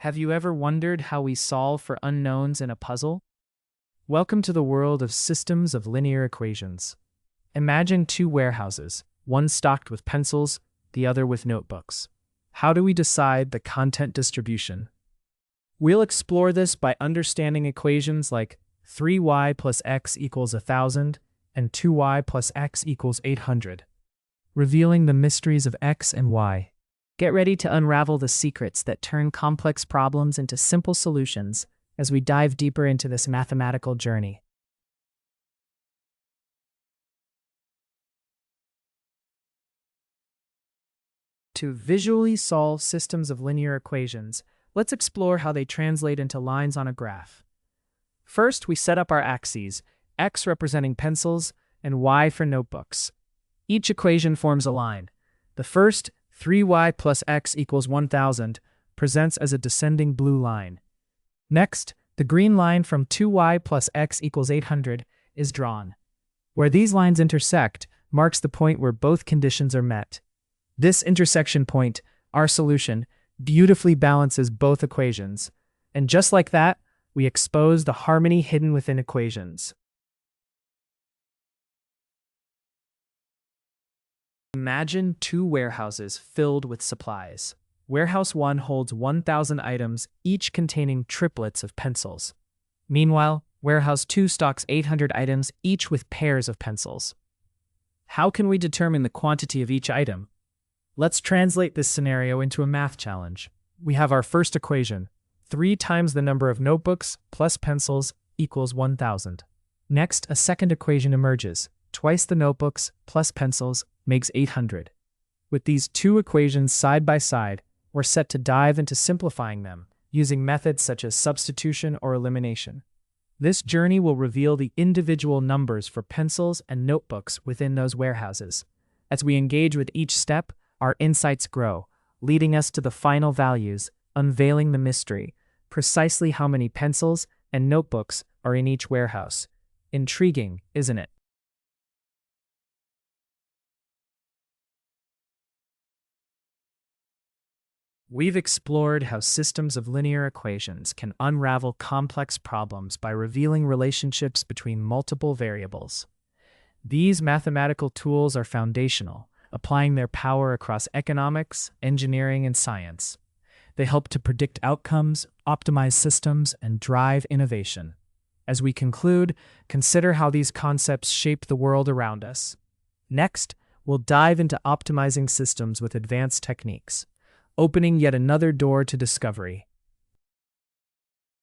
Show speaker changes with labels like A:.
A: Have you ever wondered how we solve for unknowns in a puzzle? Welcome to the world of systems of linear equations. Imagine two warehouses, one stocked with pencils, the other with notebooks. How do we decide the content distribution? We'll explore this by understanding equations like 3y plus x equals 1,000 and 2y plus x equals 800, revealing the mysteries of x and y.
B: Get ready to unravel the secrets that turn complex problems into simple solutions as we dive deeper into this mathematical journey.
A: To visually solve systems of linear equations, let's explore how they translate into lines on a graph. First, we set up our axes, x representing pencils and y for notebooks. Each equation forms a line. The first, 3y plus x equals 1,000, presents as a descending blue line. Next, the green line from 2y plus x equals 800 is drawn. Where these lines intersect marks the point where both conditions are met. This intersection point, our solution, beautifully balances both equations. And just like that, we expose the harmony hidden within equations. Imagine two warehouses filled with supplies. Warehouse 1 holds 1,000 items, each containing triplets of pencils. Meanwhile, Warehouse 2 stocks 800 items, each with pairs of pencils. How can we determine the quantity of each item? Let's translate this scenario into a math challenge. We have our first equation, 3 times the number of notebooks plus pencils equals 1,000. Next, a second equation emerges, twice the notebooks plus pencils makes 800. With these two equations side by side, we're set to dive into simplifying them, using methods such as substitution or elimination. This journey will reveal the individual numbers for pencils and notebooks within those warehouses. As we engage with each step, our insights grow, leading us to the final values, unveiling the mystery, precisely how many pencils and notebooks are in each warehouse. Intriguing, isn't it? We've explored how systems of linear equations can unravel complex problems by revealing relationships between multiple variables. These mathematical tools are foundational, applying their power across economics, engineering, and science. They help to predict outcomes, optimize systems, and drive innovation. As we conclude, consider how these concepts shape the world around us. Next, we'll dive into optimizing systems with advanced techniques, opening yet another door to discovery.